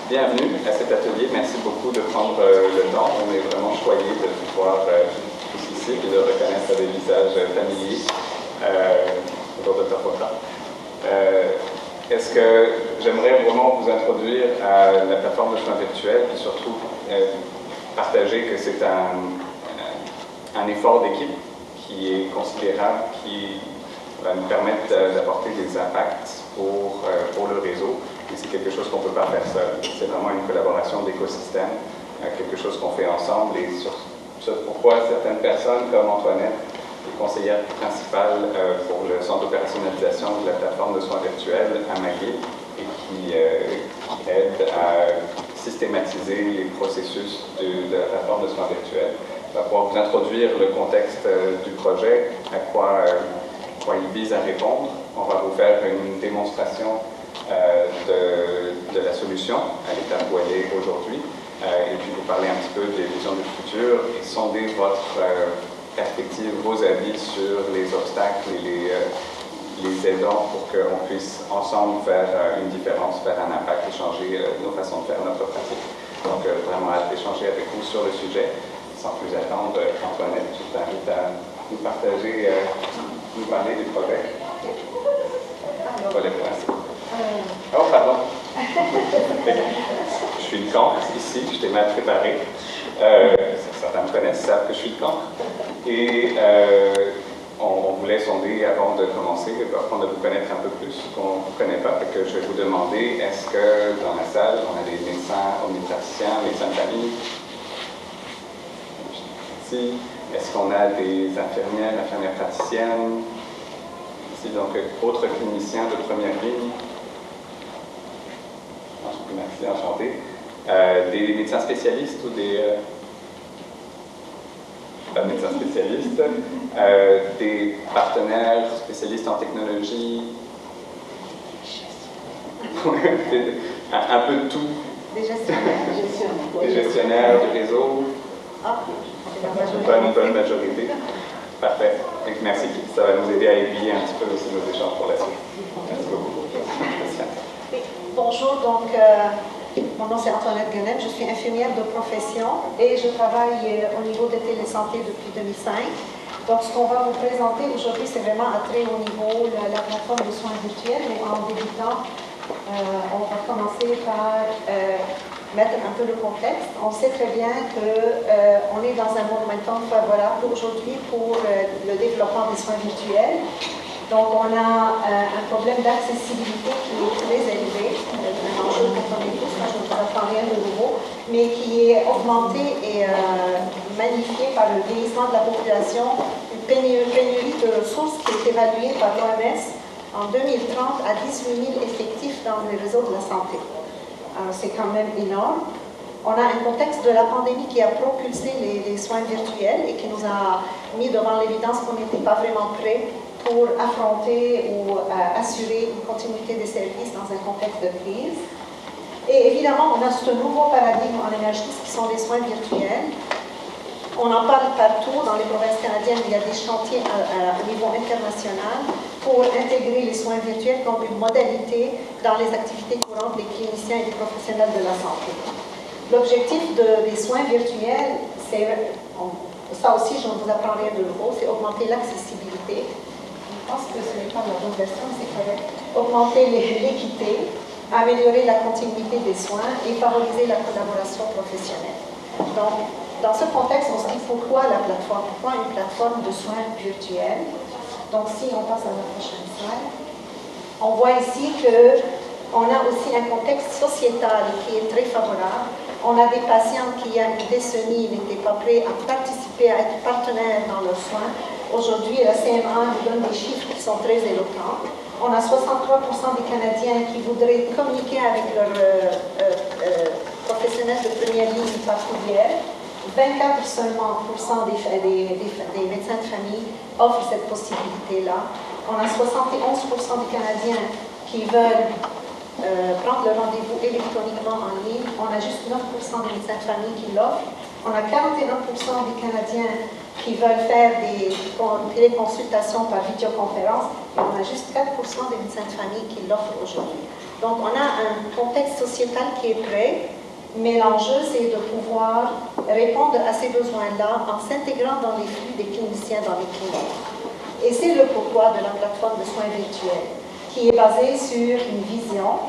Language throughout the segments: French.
Bienvenue à cet atelier. Merci beaucoup de prendre le temps. On est vraiment choyés de vous voir tous ici et de reconnaître des visages familiers autour de Toronto. Est-ce que j'aimerais vraiment vous introduire à la plateforme de soins virtuels et surtout partager que c'est un effort d'équipe qui est considérable, qui va nous permettre d'apporter des impacts pour le réseau. Et c'est quelque chose qu'on ne peut pas faire seul. C'est vraiment une collaboration d'écosystème, quelque chose qu'on fait ensemble. Et sur ce pourquoi certaines personnes, comme Antoinette, est conseillère principale pour le centre d'opérationnalisation de la plateforme de soins virtuels à McGill et qui aide à systématiser les processus de la plateforme de soins virtuels. On va pouvoir vous introduire le contexte du projet, à quoi il vise à répondre. On va vous faire une démonstration de la solution à l'étape où elle est aujourd'hui, et puis vous parler un petit peu des visions du futur et sonder votre perspective, vos avis sur les obstacles et les aidants pour qu'on puisse ensemble faire une différence, faire un impact, échanger nos façons de faire notre pratique. Donc vraiment hâte d'échanger avec vous sur le sujet. Sans plus attendre, Antoinette, je t'invite à nous partager, nous parler du projet. Oh, pardon. Je suis le cancre ici, je t'ai mal préparé. Certains me connaissent, savent que je suis le cancre. Et on voulait sonder avant de commencer, apprendre à vous connaître un peu plus, qu'on ne vous connaît pas. Fait que je vais vous demander, est-ce que dans la salle, on a des médecins omnipraticiens, médecins de famille? Ici. Est-ce qu'on a des infirmières praticiennes? Ici, donc, autres cliniciens de première ligne. Merci, enchanté. Des médecins spécialistes ou des... pas médecins spécialistes. Des partenaires spécialistes en technologie. un peu de tout. Des gestionnaires. Des gestionnaires de réseau. Une bonne majorité. Parfait. Donc, merci. Ça va nous aider à aiguiller un petit peu aussi nos échanges pour la suite. Merci beaucoup. Bonjour, donc mon nom c'est Antoinette Guenem, je suis infirmière de profession et je travaille au niveau de télésanté depuis 2005. Donc ce qu'on va vous présenter aujourd'hui, c'est vraiment à très haut niveau la plateforme de soins virtuels, mais en débutant, on va commencer par mettre un peu le contexte. On sait très bien qu'on est dans un momentum favorable aujourd'hui pour le développement des soins virtuels. Donc, on a un problème d'accessibilité qui est très élevé, un enjeu qu'on connaît tous, je ne vous apprends rien de nouveau, mais qui est augmenté et magnifié par le vieillissement de la population, une pénurie de ressources qui est évaluée par l'OMS en 2030 à 18 000 effectifs dans les réseaux de la santé. C'est quand même énorme. On a un contexte de la pandémie qui a propulsé les soins virtuels et qui nous a mis devant l'évidence qu'on n'était pas vraiment prêts pour affronter ou assurer une continuité des services dans un contexte de crise. Et évidemment, on a ce nouveau paradigme en émergence qui sont les soins virtuels. On en parle partout, dans les provinces canadiennes, il y a des chantiers à niveau international pour intégrer les soins virtuels comme une modalité dans les activités courantes des cliniciens et des professionnels de la santé. L'objectif des soins virtuels, c'est, ça aussi je ne vous apprends rien de nouveau, c'est augmenter l'accessibilité. Je pense que ce n'est pas la bonne version, c'est correct. Augmenter l'équité, améliorer la continuité des soins et favoriser la collaboration professionnelle. Donc, dans ce contexte, on se dit pourquoi la plateforme? Pourquoi une plateforme de soins virtuels? Donc, si on passe à la prochaine slide, on voit ici qu'on a aussi un contexte sociétal qui est très favorable. On a des patients qui, il y a une décennie, n'étaient pas prêts à participer, à être partenaires dans leurs soins. Aujourd'hui, la CMA nous donne des chiffres qui sont très éloquents. On a 63% des Canadiens qui voudraient communiquer avec leurs professionnels de première ligne particulière. 24% seulement des médecins de famille offrent cette possibilité-là. On a 71% des Canadiens qui veulent prendre le rendez-vous électroniquement en ligne. On a juste 9% des médecins de famille qui l'offrent. On a 41% des Canadiens qui veulent faire des téléconsultations par vidéoconférence. Et on a juste 4% des médecins de famille qui l'offrent aujourd'hui. Donc, on a un contexte sociétal qui est prêt, mais l'enjeu, c'est de pouvoir répondre à ces besoins-là en s'intégrant dans les flux des cliniciens dans les cliniques. Et c'est le pourquoi de la plateforme de soins virtuels, qui est basée sur une vision.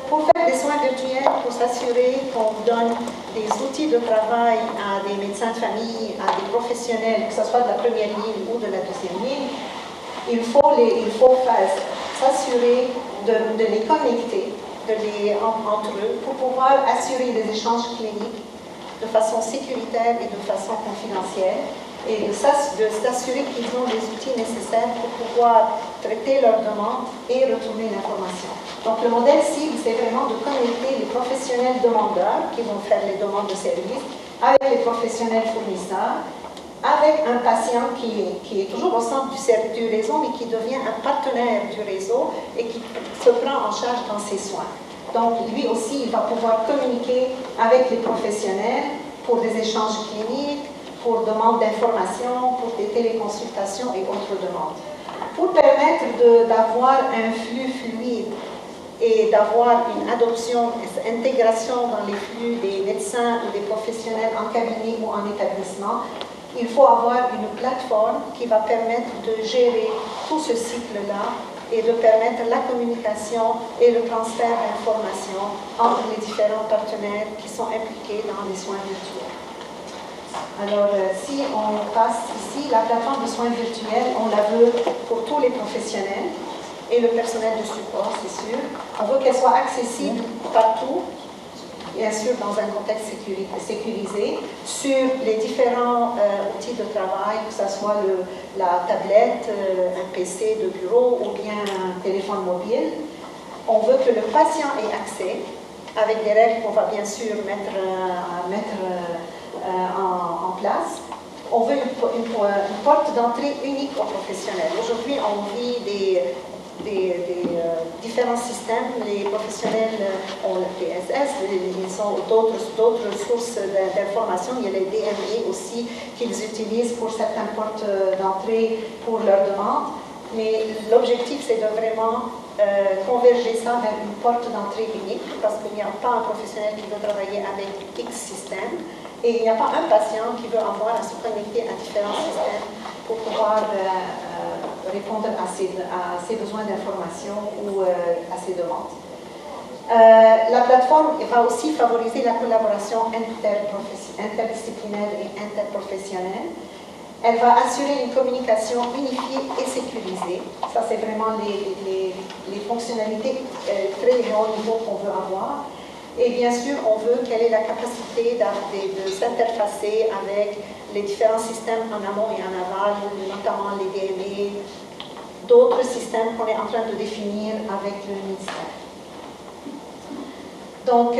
Pour faire des soins virtuels, pour s'assurer qu'on donne des outils de travail à des médecins de famille, à des professionnels, que ce soit de la première ligne ou de la deuxième ligne, il faut s'assurer de les connecter entre eux pour pouvoir assurer des échanges cliniques de façon sécuritaire et de façon confidentielle et de s'assurer qu'ils ont les outils nécessaires pour pouvoir traiter leurs demandes et retourner l'information. Donc le modèle cible, c'est vraiment de connecter les professionnels demandeurs qui vont faire les demandes de services avec les professionnels fournisseurs, avec un patient qui est toujours au centre du réseau, mais qui devient un partenaire du réseau et qui se prend en charge dans ses soins. Donc, lui aussi, il va pouvoir communiquer avec les professionnels pour des échanges cliniques, pour demandes d'informations, pour des téléconsultations et autres demandes. Pour permettre d'avoir un flux fluide et d'avoir une adoption, une intégration dans les flux des médecins ou des professionnels en cabinet ou en établissement, il faut avoir une plateforme qui va permettre de gérer tout ce cycle-là et de permettre la communication et le transfert d'informations entre les différents partenaires qui sont impliqués dans les soins virtuels. Alors, si on passe ici, la plateforme de soins virtuels, on la veut pour tous les professionnels et le personnel de support, c'est sûr. On veut qu'elle soit accessible partout, bien sûr dans un contexte sécurisé, sur les différents outils de travail, que ce soit la tablette, un PC de bureau ou bien un téléphone mobile. On veut que le patient ait accès, avec des règles qu'on va bien sûr mettre en place. On veut une porte d'entrée unique aux professionnels. Aujourd'hui, on vit des différents systèmes. Les professionnels ont le PSS, ils ont d'autres sources d'informations. Il y a les DME aussi qu'ils utilisent pour certaines portes d'entrée pour leurs demandes. Mais l'objectif, c'est de vraiment converger ça vers une porte d'entrée unique, parce qu'il n'y a pas un professionnel qui veut travailler avec X systèmes, et il n'y a pas un patient qui veut avoir à se connecter à différents systèmes pour pouvoir répondre à ses besoins d'information ou à ses demandes. La plateforme va aussi favoriser la collaboration interdisciplinaire et interprofessionnelle. Elle va assurer une communication unifiée et sécurisée. Ça, c'est vraiment les fonctionnalités très haut niveau qu'on veut avoir. Et bien sûr, on veut qu'elle ait la capacité de s'interfacer avec les différents systèmes en amont et en aval, notamment les DME, d'autres systèmes qu'on est en train de définir avec le ministère. Donc,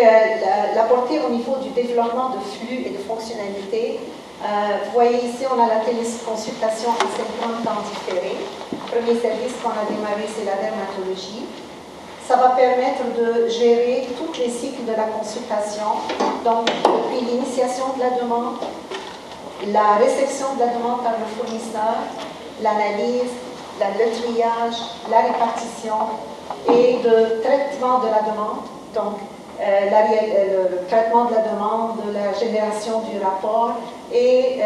la portée au niveau du développement de flux et de fonctionnalités. Vous voyez ici, on a la téléconsultation en 50 temps différé. Le premier service qu'on a démarré, c'est la dermatologie. Ça va permettre de gérer tous les cycles de la consultation, donc depuis l'initiation de la demande, la réception de la demande par le fournisseur, l'analyse, le triage, la répartition et le traitement de la demande, donc le traitement de la demande, la génération du rapport et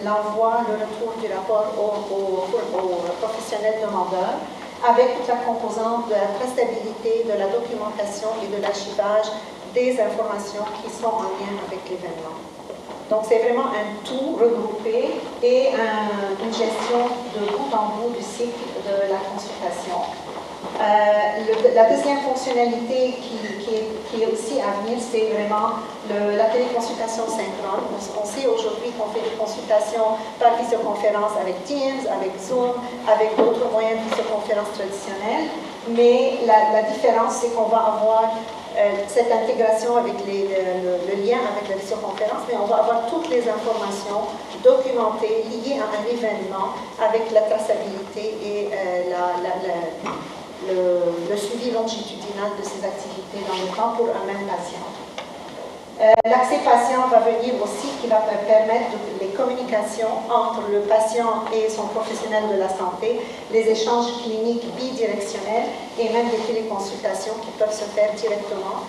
l'envoi, le retour du rapport aux professionnels demandeurs, avec toute la composante de la traçabilité, de la documentation et de l'archivage des informations qui sont en lien avec l'événement. Donc, c'est vraiment un tout regroupé et une gestion de bout en bout du cycle de la consultation. La deuxième fonctionnalité qui est aussi à venir, c'est vraiment la téléconsultation synchrone. On sait aujourd'hui qu'on fait des consultations par visioconférence avec Teams, avec Zoom, avec d'autres moyens de visioconférence traditionnels, mais la différence, c'est qu'on va avoir cette intégration avec le lien avec la visioconférence, mais on va avoir toutes les informations documentées, liées à un événement, avec la traçabilité et le suivi longitudinal de ces activités dans le temps pour un même patient. L'accès patient va venir aussi, qui va permettre les communications entre le patient et son professionnel de la santé, les échanges cliniques bidirectionnels et même des téléconsultations qui peuvent se faire directement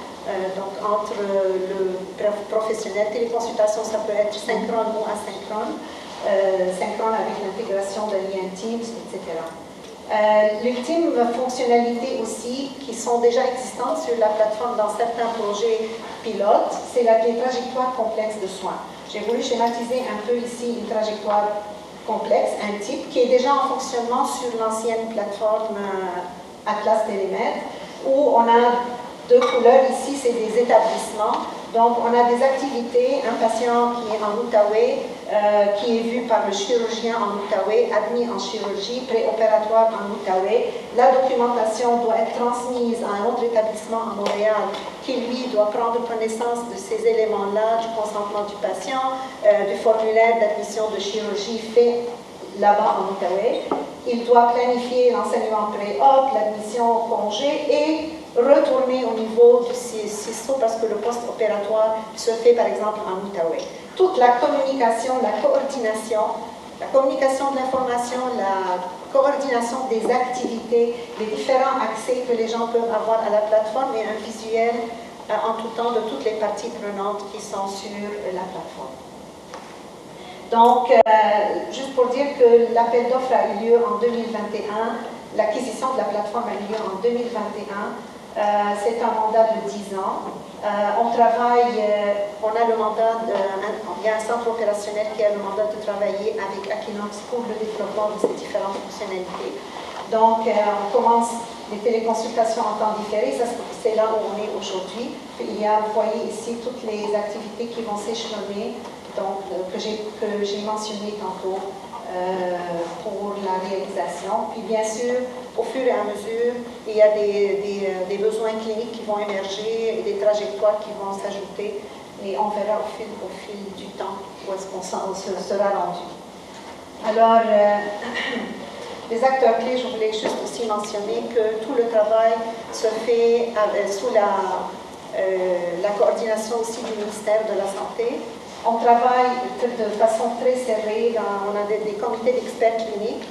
donc entre le professionnel. Téléconsultation, ça peut être synchrone ou asynchrone, synchrone avec l'intégration de liens Teams, etc. L'ultime fonctionnalité aussi, qui sont déjà existantes sur la plateforme dans certains projets pilotes, c'est les trajectoires complexes de soins. J'ai voulu schématiser un peu ici une trajectoire complexe, un type, qui est déjà en fonctionnement sur l'ancienne plateforme Atlas Télémètre, où on a deux couleurs ici, c'est des établissements. Donc, on a des activités, un patient qui est en Outaouais, qui est vu par le chirurgien en Outaouais, admis en chirurgie préopératoire en Outaouais. La documentation doit être transmise à un autre établissement à Montréal, qui lui doit prendre connaissance de ces éléments-là, du consentement du patient, du formulaire d'admission de chirurgie fait là-bas en Outaouais. Il doit planifier l'enseignement pré-op, l'admission au congé et retourner au niveau du CISO parce que le post-opératoire se fait par exemple en Outaouais. Toute la communication, la communication de l'information, la coordination des activités, les différents accès que les gens peuvent avoir à la plateforme et un visuel en tout temps de toutes les parties prenantes qui sont sur la plateforme. Donc, juste pour dire que l'appel d'offres a eu lieu en 2021, l'acquisition de la plateforme a eu lieu en 2021, c'est un mandat de 10 ans. On travaille, on a le mandat, il y a un centre opérationnel qui a le mandat de travailler avec Aquinox pour le développement de ces différentes fonctionnalités. Donc, on commence les téléconsultations en temps différé, c'est là où on est aujourd'hui. Il y a, vous voyez ici, toutes les activités qui vont s'échelonner, donc que j'ai mentionné tantôt pour la réalisation. Puis bien sûr, au fur et à mesure, il y a des besoins cliniques qui vont émerger et des trajectoires qui vont s'ajouter. Et on verra au fil du temps où est-ce qu'on sera rendu. Alors, les acteurs clés, je voulais juste aussi mentionner que tout le travail se fait sous la coordination aussi du ministère de la Santé. On travaille de façon très serrée, on a des comités d'experts cliniques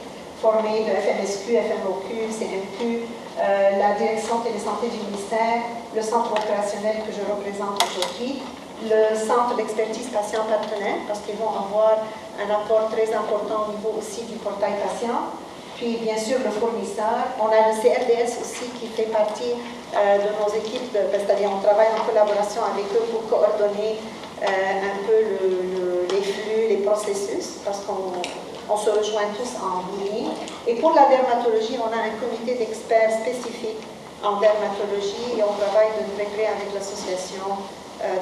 formés de FMSQ, FMOQ, CMQ, la direction télésanté du ministère, le centre opérationnel que je représente aujourd'hui, le centre d'expertise patient partenaire, parce qu'ils vont avoir un apport très important au niveau aussi du portail patient. Puis, bien sûr, le fournisseur. On a le CRDS aussi qui fait partie de nos équipes, c'est-à-dire on travaille en collaboration avec eux pour coordonner un peu les flux, les processus, parce qu'on se rejoint tous en ligne. Et pour la dermatologie, on a un comité d'experts spécifique en dermatologie et on travaille de très près avec l'association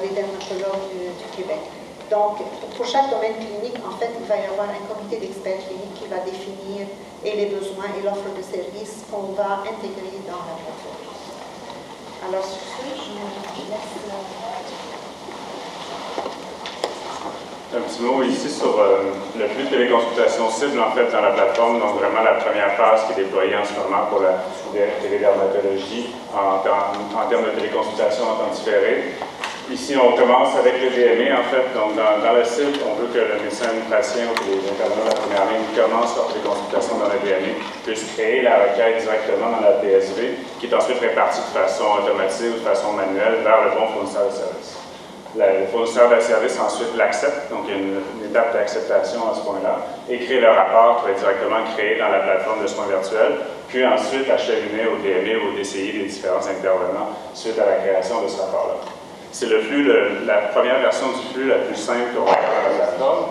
des dermatologues du Québec. Donc, pour chaque domaine clinique, en fait, il va y avoir un comité d'experts cliniques qui va définir les besoins et l'offre de services qu'on va intégrer dans la plateforme. Alors, sur ce, je vous laisse... Un petit mot ici sur le flux de téléconsultation cible, en fait, dans la plateforme. Donc, vraiment, la première phase qui est déployée en ce moment pour la télédermatologie en termes de téléconsultation en temps différé. Ici, on commence avec le DME, en fait. Donc, dans le site, on veut que le médecin praticien ou que les intervenants de la première ligne commencent leur téléconsultation dans le DME, puissent créer la requête directement dans la TSV, qui est ensuite répartie de façon automatisée ou de façon manuelle vers le bon fournisseur de service. Le fournisseur de service ensuite l'accepte, donc il y a une étape d'acceptation à ce point-là, et crée le rapport qui va être directement créé dans la plateforme de soins virtuels, puis ensuite acheminé au DME ou au DCI des différents intervenants suite à la création de ce rapport-là. C'est le flux, la première version du flux la plus simple qu'on regarde dans la plateforme.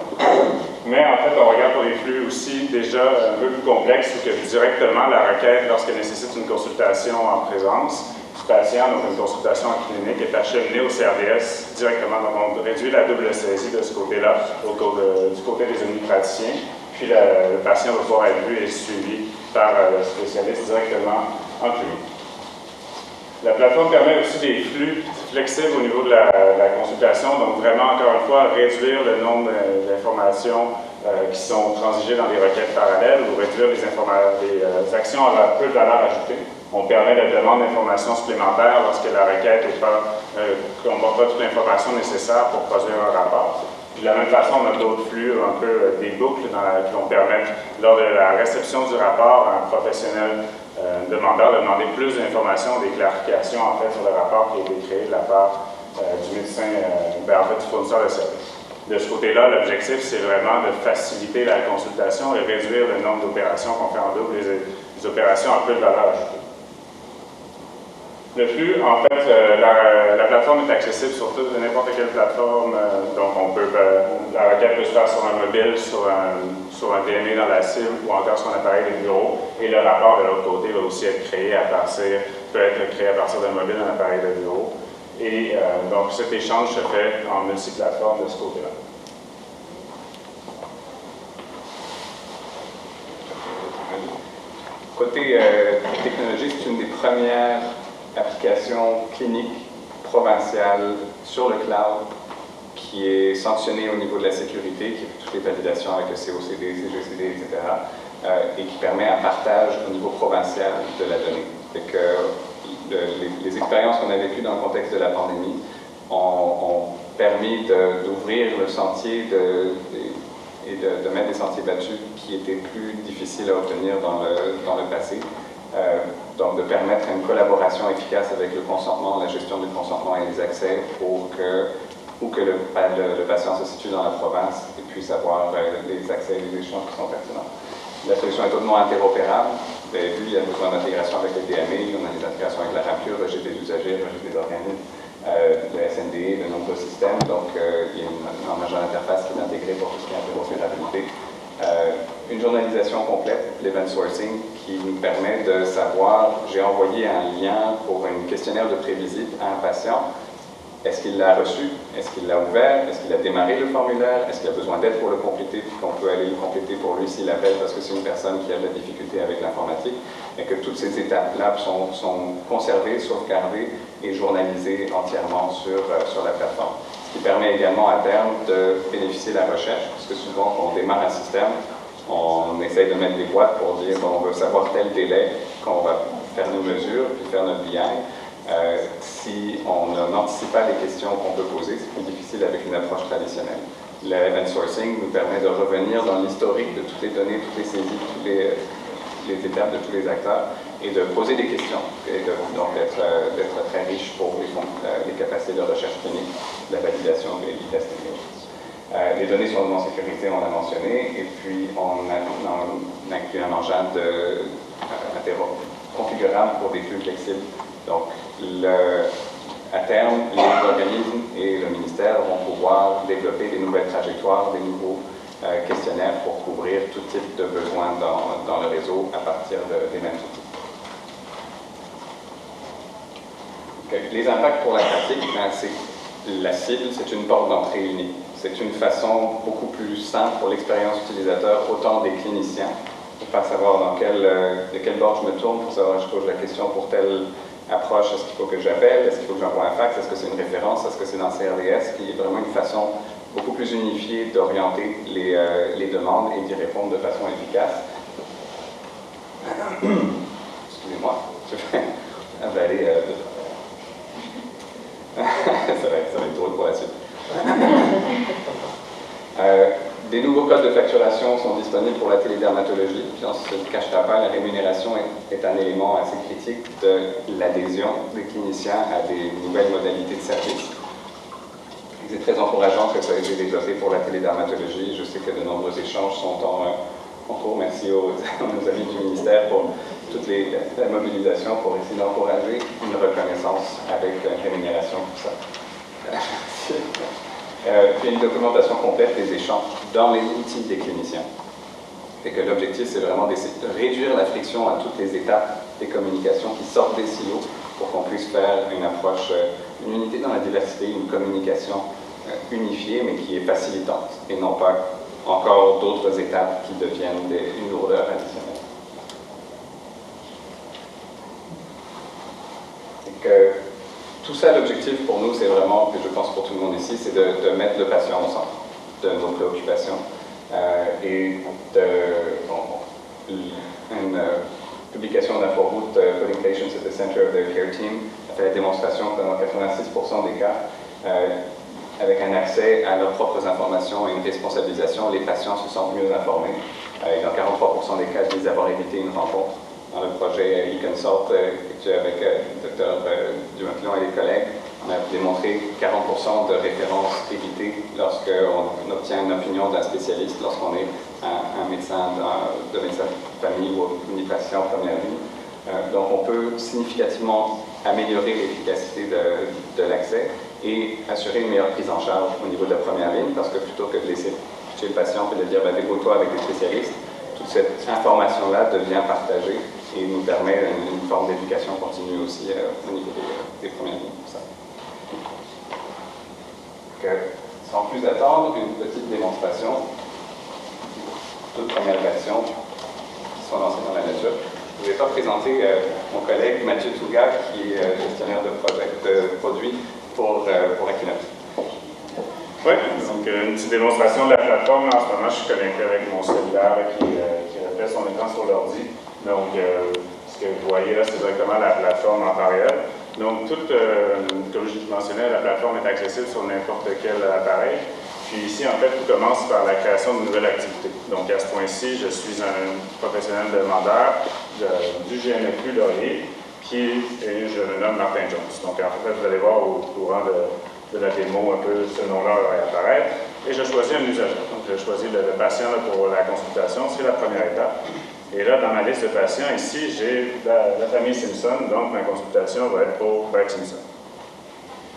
Mais en fait, on regarde pour les flux aussi déjà un peu plus complexes, où que directement la requête, lorsqu'elle nécessite une consultation en présence du patient, donc une consultation en clinique, est acheminée au CRDS directement. Donc on réduit la double saisie de ce côté-là, du côté des omnipraticiens. Puis le patient va pouvoir être vu et suivi par le spécialiste directement en clinique. La plateforme permet aussi des flux flexibles au niveau de la consultation, donc vraiment, encore une fois, réduire le nombre d'informations qui sont transigées dans des requêtes parallèles ou réduire les actions à peu de valeur ajoutée. On permet la demande d'informations supplémentaires lorsque la requête comporte pas toute l'information nécessaire pour produire un rapport. Puis de la même façon, on a d'autres flux, un peu des boucles qui vont permettre, lors de la réception du rapport, à un professionnel demandeur de demander plus d'informations, des clarifications en fait sur le rapport qui a été créé de la part du médecin, du fournisseur de services. De ce côté-là, l'objectif, c'est vraiment de faciliter la consultation et réduire le nombre d'opérations qu'on fait en double, les opérations à peu de valeur ajoutée. Le flux, en fait, la plateforme est accessible sur n'importe quelle plateforme, donc la requête peut se faire sur un mobile, sur un DME dans la cible ou encore sur un appareil de bureau, et le rapport de l'autre côté va aussi être créé peut être créé à partir d'un mobile, d'un appareil de bureau. Et donc cet échange se fait en multiplateforme de ce côté-là. Côté technologie, c'est une des premières applications cliniques provinciales sur le cloud qui est sanctionnée au niveau de la sécurité, qui fait toutes les validations avec le COCD, CGCD, etc., et qui permet un partage au niveau provincial de la donnée. Fait que les expériences qu'on a vécues dans le contexte de la pandémie ont permis d'ouvrir le sentier et de mettre des sentiers battus qui étaient plus difficiles à obtenir dans le passé. Donc de permettre une collaboration efficace avec le consentement, la gestion du consentement et les accès pour que le patient se situe dans la province et puisse avoir les accès et les échanges qui sont pertinents. La solution est totalement interopérable. Vous avez vu, il y a besoin d'intégration avec les DME, on a des intégrations avec la RAMPUR, le registre des usagers, le registre des organismes, le SNDE, de nombreux systèmes. Donc il y a un agent d'interface qui est intégré pour tout ce qui est interopérabilité. Une journalisation complète, l'event sourcing, qui nous permet de savoir, j'ai envoyé un lien pour un questionnaire de prévisite à un patient. Est-ce qu'il l'a reçu? Est-ce qu'il l'a ouvert? Est-ce qu'il a démarré le formulaire? Est-ce qu'il a besoin d'aide pour le compléter? Puis qu'on peut aller le compléter pour lui s'il appelle parce que c'est une personne qui a de la difficulté avec l'informatique. Et que toutes ces étapes-là sont conservées, sauvegardées et journalisées entièrement sur la plateforme. Ce qui permet également à terme de bénéficier de la recherche, parce que souvent quand on démarre un système, on essaye de mettre des boîtes pour dire bon, on veut savoir tel délai qu'on va faire nos mesures puis faire notre BI. Si on n'anticipe pas les questions qu'on peut poser, c'est plus difficile avec une approche traditionnelle. L'event sourcing nous permet de revenir dans l'historique de toutes les données, toutes les saisies, toutes les étapes de tous les acteurs et de poser des questions et donc d'être très riche pour les capacités de recherche clinique, la validation et l'e-testing. Les données sont non sécurisées, on l'a mentionné, et puis on inclut un engin configurable pour des flux flexibles. Donc, à terme, les organismes et le ministère vont pouvoir développer des nouvelles trajectoires, des nouveaux questionnaires pour couvrir tout type de besoins dans le réseau à partir des mêmes outils. Okay. Les impacts pour la pratique, la cible, c'est une porte d'entrée unique. C'est une façon beaucoup plus simple pour l'expérience utilisateur, autant des cliniciens, pour pas savoir de quel bord je me tourne, pour savoir je pose la question pour telle approche, est-ce qu'il faut que j'appelle, est-ce qu'il faut que j'envoie un fax, est-ce que c'est une référence, est-ce que c'est dans le CRDS, qui est vraiment une façon beaucoup plus unifiée d'orienter les demandes et d'y répondre de façon efficace. Excusez-moi, je vais avaler ça va être drôle pour la suite. Des nouveaux codes de facturation sont disponibles pour la télédermatologie. Puis on ne se cachera pas, la rémunération est un élément assez critique de l'adhésion des cliniciens à des nouvelles modalités de service. C'est très encourageant que ça ait été développé pour la télédermatologie. Je sais que de nombreux échanges sont en cours. Merci aux amis du ministère pour toute la mobilisation pour essayer d'encourager une reconnaissance avec une rémunération pour ça. Puis une documentation complète des échanges dans les outils des cliniciens. Et que l'objectif, c'est vraiment d'essayer de réduire la friction à toutes les étapes des communications qui sortent des silos pour qu'on puisse faire une approche, une unité dans la diversité, une communication unifiée, mais qui est facilitante, et non pas encore d'autres étapes qui deviennent une lourdeur additionnelle. Tout ça, l'objectif pour nous, c'est vraiment, et je pense pour tout le monde ici, c'est de mettre le patient au centre de nos préoccupations et publication d'InfoRoute, Putting Patients at the Center of Their Care Team, a fait la démonstration que dans 86% des cas, avec un accès à leurs propres informations et une responsabilisation, les patients se sentent mieux informés. Et dans 43% des cas, je dis avoir évité une rencontre. Dans le projet eConsult effectué avec le Dr Dumaquillon et les collègues, on a démontré 40% de références évitées lorsqu'on obtient une opinion d'un spécialiste, lorsqu'on est un médecin de famille ou unipatient en première ligne. Donc on peut significativement améliorer l'efficacité de l'accès et assurer une meilleure prise en charge au niveau de la première ligne, parce que plutôt que de laisser chez le patient et de dire débrouille-toi avec des spécialistes, toute cette information-là devient partagée et nous permet une forme d'éducation continue aussi au niveau des premières lignes. Sans plus attendre, une petite démonstration, toutes premières versions qui sont lancées dans la nature. Je ne vais pas présenter mon collègue Mathieu Touga, qui est gestionnaire de produits pour Equinox. Oui, donc une petite démonstration de la plateforme. En ce moment, je suis connecté avec mon cellulaire qui reflète son écran sur l'ordi. Donc, ce que vous voyez là, c'est directement la plateforme en temps réel. Donc, comme je mentionnais, la plateforme est accessible sur n'importe quel appareil. Puis ici, en fait, tout commence par la création de nouvelles activités. Donc, à ce point-ci, je suis un professionnel demandeur du GNFQ Laurier, et je me nomme Martin Jones. Donc, en fait, vous allez voir au courant de la démo un peu ce nom-là va apparaître. Et je choisis un usager. Donc, je choisis le patient pour la consultation. C'est la première étape. Et là, dans ma liste de patients, ici, j'ai la famille Simpson, donc ma consultation va être pour Bert Simpson.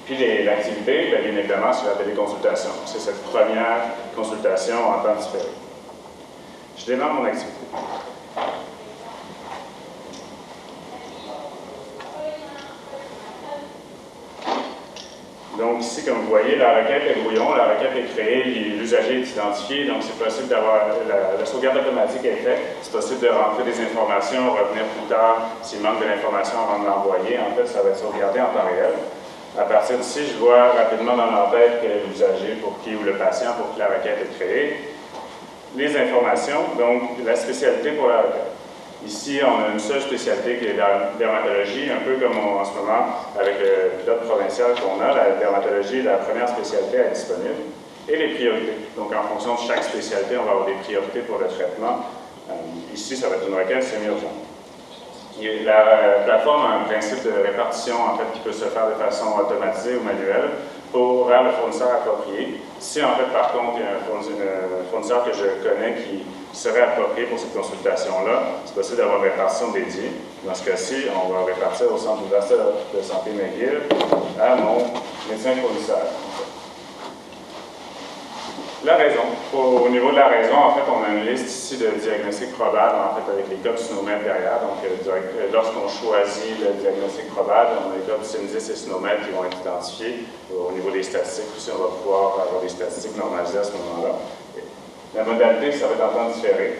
Puis l'activité, bien évidemment, c'est la téléconsultation. C'est cette première consultation en temps différé. Je démarre mon activité. Donc ici, comme vous voyez, la requête est brouillon, la requête est créée, l'usager est identifié, donc c'est possible d'avoir, la sauvegarde automatique est faite, c'est possible de rentrer des informations, revenir plus tard s'il manque de l'information avant de l'envoyer. En fait, ça va être sauvegardé en temps réel. À partir d'ici, je vois rapidement dans ma tête quel est l'usager pour qui ou le patient pour qui la requête est créée. Les informations, donc la spécialité pour la requête. Ici, on a une seule spécialité qui est la dermatologie, un peu comme en ce moment avec le pilote provincial qu'on a, la dermatologie est la première spécialité à être disponible, et les priorités. Donc, en fonction de chaque spécialité, on va avoir des priorités pour le traitement. Ici, ça va être une requête semi-urgente. La plateforme a un principe de répartition en fait, qui peut se faire de façon automatisée ou manuelle vers le fournisseur approprié. Si en fait, par contre, il y a un fournisseur que je connais qui serait approprié pour cette consultation-là, c'est possible d'avoir une répartition dédiée. Dans ce cas-ci, on va répartir au Centre universitaire de santé McGill à mon médecin fournisseur. La raison. Au niveau de la raison, en fait, on a une liste ici de diagnostics probables, en fait, avec les codes SNOMED derrière. Donc, lorsqu'on choisit le diagnostic probable, on a les codes SIN-10 et SNOMED qui vont être identifiés. Au niveau des statistiques aussi, on va pouvoir avoir des statistiques normalisées à ce moment-là. La modalité, ça va être en temps différé.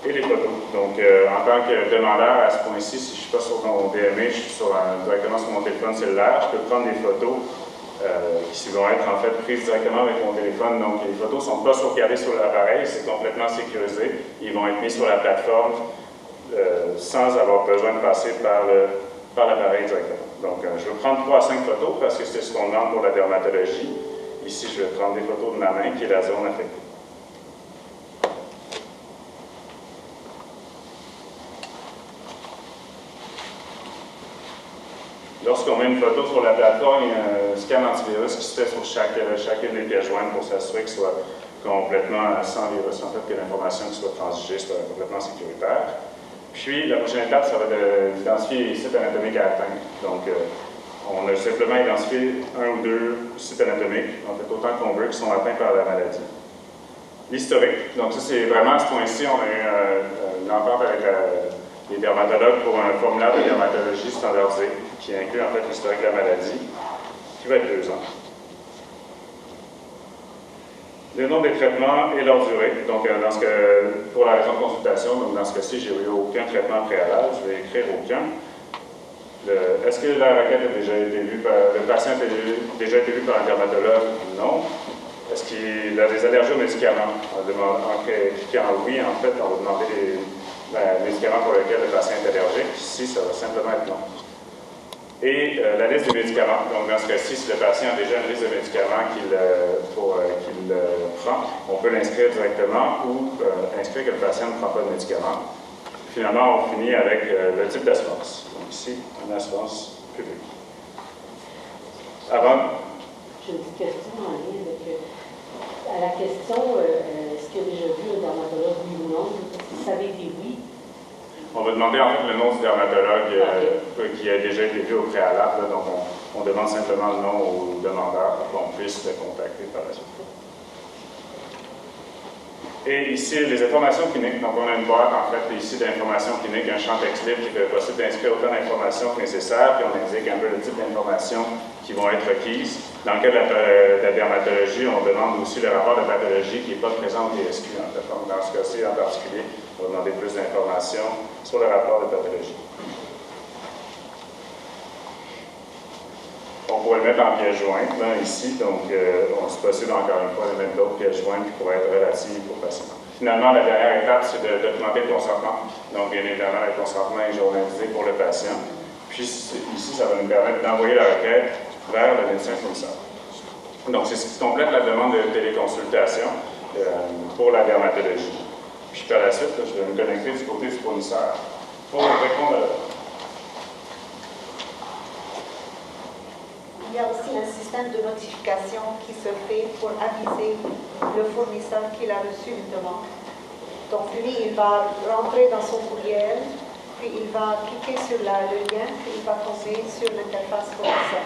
Et les photos. Donc, en tant que demandeur, à ce point-ci, si je ne suis pas sur mon DME, je suis directement sur mon téléphone cellulaire, je peux prendre des photos qui vont être en fait prises directement avec mon téléphone. Donc, les photos ne sont pas sauvegardées sur l'appareil, c'est complètement sécurisé. Ils vont être mis sur la plateforme sans avoir besoin de passer par l'appareil directement. Donc, je vais prendre 3 à 5 photos parce que c'est ce qu'on demande pour la dermatologie. Ici, je vais prendre des photos de ma main qui est la zone affectée. Lorsqu'on met une photo sur la plateforme, il y a un scan antivirus qui se fait sur chacune des pièces jointes pour s'assurer que ce soit complètement sans virus, en fait, que l'information qui soit transigée soit complètement sécuritaire. Puis, la prochaine étape, ça va être d'identifier les sites anatomiques à atteindre. Donc, on a simplement identifié 1 ou 2 sites anatomiques, en fait, autant qu'on veut, qui sont atteints par la maladie. L'historique. Donc, ça, c'est vraiment à ce point-ci, on a eu une entente avec les dermatologues pour un formulaire de dermatologie standardisé qui inclut en fait l'historique de la maladie, qui va être 2 ans. Le nombre des traitements et leur durée. Donc, pour la raison de consultation, donc dans ce cas-ci, j'ai eu aucun traitement préalable, je vais écrire aucun. Est-ce que la requête a déjà été vue le patient a déjà été vu par un dermatologue? Non. Est-ce qu'il a des allergies aux médicaments? En cliquant oui, en fait, on va demander le médicament pour lequel le patient est allergique. Ici, ça va simplement être non. Et la liste des médicaments. Donc, dans ce cas-ci, si le patient a déjà une liste de médicaments qu'il prend, on peut l'inscrire directement ou inscrire que le patient ne prend pas de médicaments. Finalement, on finit avec le type d'assurance. Donc, ici, une assurance publique. Avant. J'ai une petite question en lien avec à la question est-ce qu'il y a déjà vu un dermatologue, oui ou non? Si ça avait été oui. On va demander en fait le nom du dermatologue qui a déjà été vu au préalable. Là, donc, on demande simplement le nom au demandeur pour qu'on puisse le contacter par la suite. Et ici, les informations cliniques. Donc, on a une boîte en fait ici d'informations cliniques, un champ texte libre qui fait possible d'inscrire autant d'informations que nécessaire, puis on indique un peu le type d'informations qui vont être requises. Dans le cas de la dermatologie, on demande aussi le rapport de pathologie qui n'est pas présent au DSQ. En fait. Donc, dans ce cas-ci en particulier, on va demander plus d'informations sur le rapport de pathologie. On pourrait le mettre en pièce jointe, là, ici, donc c'est possible encore une fois de mettre d'autres pièces jointes qui pourraient être relatives au patient. Finalement, la dernière étape, c'est de documenter le consentement. Donc, bien évidemment, le consentement est journalisé pour le patient. Puis, ici, ça va nous permettre d'envoyer la requête vers le médecin fournisseur. Donc, c'est ce qui complète la demande de téléconsultation pour la dermatologie. Puis, par la suite, je vais me connecter du côté du fournisseur pour répondre à la demande. Il y a aussi un système de notification qui se fait pour aviser le fournisseur qu'il a reçu une demande. Donc lui, il va rentrer dans son courriel, puis il va cliquer sur le lien, puis il va tomber sur l'interface fournisseur.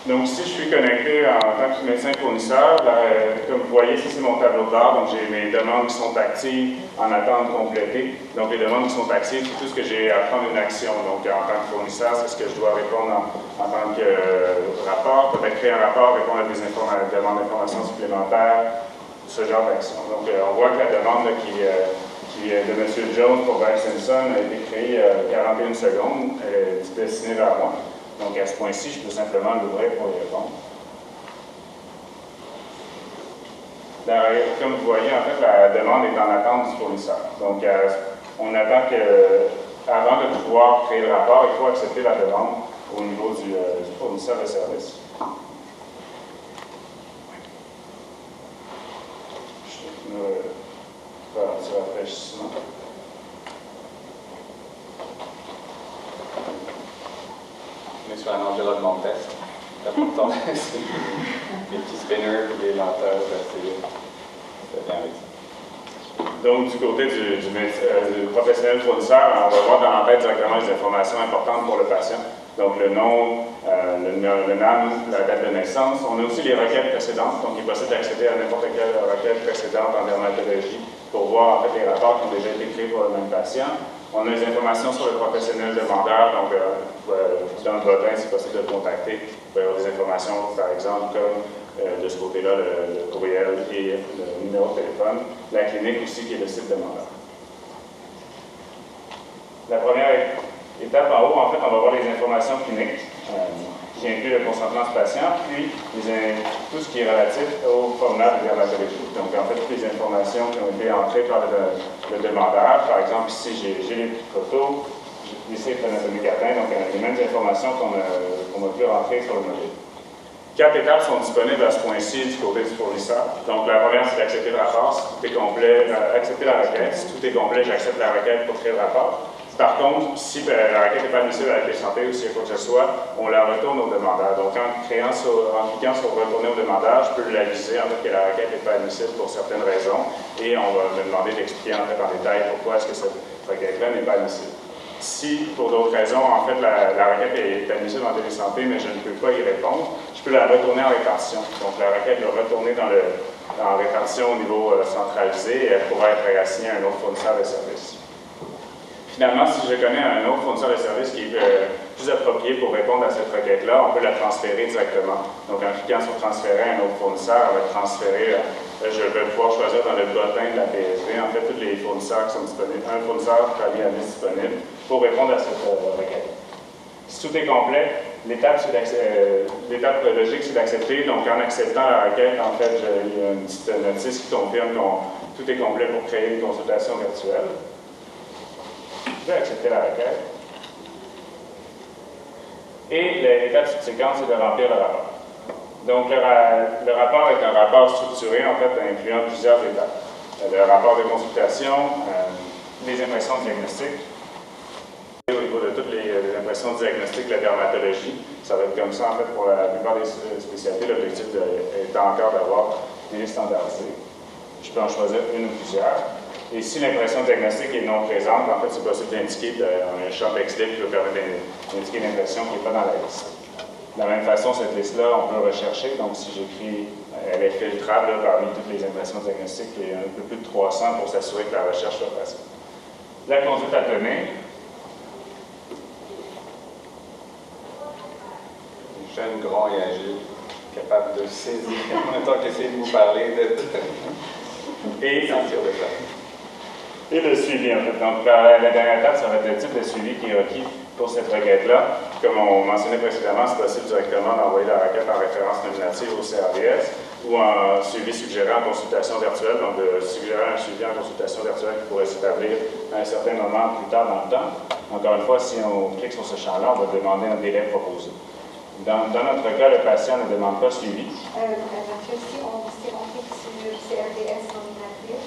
Donc ici, je suis connecté en tant que médecin fournisseur. Comme vous voyez, ici, c'est mon tableau de bord. Donc j'ai mes demandes qui sont actives en attente complétée. Donc les demandes qui sont actives, c'est tout ce que j'ai à prendre une action. Donc en tant que fournisseur, c'est ce que je dois répondre en tant que rapport. Peut-être créer un rapport, répondre à des demandes d'informations supplémentaires, ce genre d'action. Donc on voit que la demande là, qui est de M. Jones pour Barry Simpson a été créée 41 secondes. Elle est destinée vers moi. Donc, à ce point-ci, je peux simplement l'ouvrir pour y répondre. Comme vous voyez, en fait, la demande est en attente du fournisseur. Donc, on attend que, avant de pouvoir créer le rapport, il faut accepter la demande au niveau du fournisseur de service. Je vais faire un petit rafraîchissement. Sur un environnement de test. C'est important. Les petits spinners, les lenteurs, c'est bien avec ça. Donc, du côté du professionnel fournisseur, on va voir dans la tête directement les informations importantes pour le patient. Donc, le nom, le NAM, la date de naissance. On a aussi les requêtes précédentes. Donc, il est possible d'accéder à n'importe quelle requête précédente en dermatologie pour voir en fait les rapports qui ont déjà été créés pour le même patient. On a les informations sur le professionnel demandeur, donc dans le bottin, c'est possible de le contacter. Il peut y avoir des informations, par exemple, comme de ce côté-là, le courriel et le numéro de téléphone. La clinique aussi, qui est le site demandeur. La première étape en haut, en fait, on va voir les informations cliniques, qui incluent le consentement du patient, puis tout ce qui est relatif au formulaire de dermatologie. Donc, en fait, toutes les informations qui ont été entrées par le demandeur. Par exemple, ici, j'ai les photos, les cycles anatomiques atteints, donc les mêmes informations qu'on a pu rentrer sur le module. 4 étapes sont disponibles à ce point-ci du côté du fournisseur. Donc, la première, c'est d'accepter le rapport. Si tout est complet, accepter la requête. Si tout est complet, j'accepte la requête pour créer le rapport. Par contre, si la requête n'est pas admissible avec les santé ou s'il y a quoi que ce soit, on la retourne au demandeur. Donc, en cliquant sur retourner au demandeur, je peux l'aviser en fait que la requête n'est pas admissible pour certaines raisons et on va me demander d'expliquer en fait en détail pourquoi est-ce que cette requête-là n'est pas admissible. Si, pour d'autres raisons, en fait, la requête est admissible en télésanté, mais je ne peux pas y répondre, je peux la retourner en répartition. Donc, la requête va retourner en répartition au niveau centralisé et elle pourra être assignée à un autre fournisseur de services. Finalement, si je connais un autre fournisseur de service qui est plus approprié pour répondre à cette requête-là, on peut la transférer directement. Donc, en cliquant sur transférer à un autre fournisseur, on va transférer, je vais pouvoir choisir dans le bottin de la PSV, en fait, tous les fournisseurs qui sont disponibles, un fournisseur qui a mis la liste disponible pour répondre à cette requête. Si tout est complet, l'étape logique, c'est d'accepter. Donc, en acceptant la requête, en fait, il y a une petite notice qui confirme Tout est complet pour créer une consultation virtuelle. Je vais accepter la requête. Et l'étape subséquente, c'est de remplir le rapport. Donc, le rapport est un rapport structuré, en fait, incluant plusieurs étapes. Le rapport de consultation, les impressions diagnostiques, au niveau de toutes les impressions diagnostiques de la dermatologie. Ça va être comme ça, en fait, pour la plupart des spécialités. L'objectif est encore d'avoir des standardisés. Je peux en choisir une ou plusieurs. Et si l'impression diagnostique est non présente, en fait, c'est possible d'indiquer un champ texte-libre qui va permettre d'indiquer l'impression qui n'est pas dans la liste. De la même façon, cette liste-là, on peut rechercher. Donc, si j'écris, elle est filtrable parmi toutes les impressions diagnostiques, il y en a un peu plus de 300 pour s'assurer que la recherche soit facile. La conduite à tenir. Jeune, grand et agile, capable de saisir en même temps qu'essayer de vous parler, et sentir le temps. Et le suivi, en fait. Donc, la dernière étape, ça va être le type de suivi qui est requis pour cette requête-là. Comme on mentionnait précédemment, c'est possible directement d'envoyer la requête en référence nominative au CRDS ou en suivi suggéré en consultation virtuelle, donc de suggérer un suivi en consultation virtuelle qui pourrait s'établir à un certain moment plus tard dans le temps. Encore une fois, si on clique sur ce champ-là, on va demander un délai proposé. Dans notre cas, le patient ne demande pas suivi. Mathieu, si on clique sur CRDS nominatif,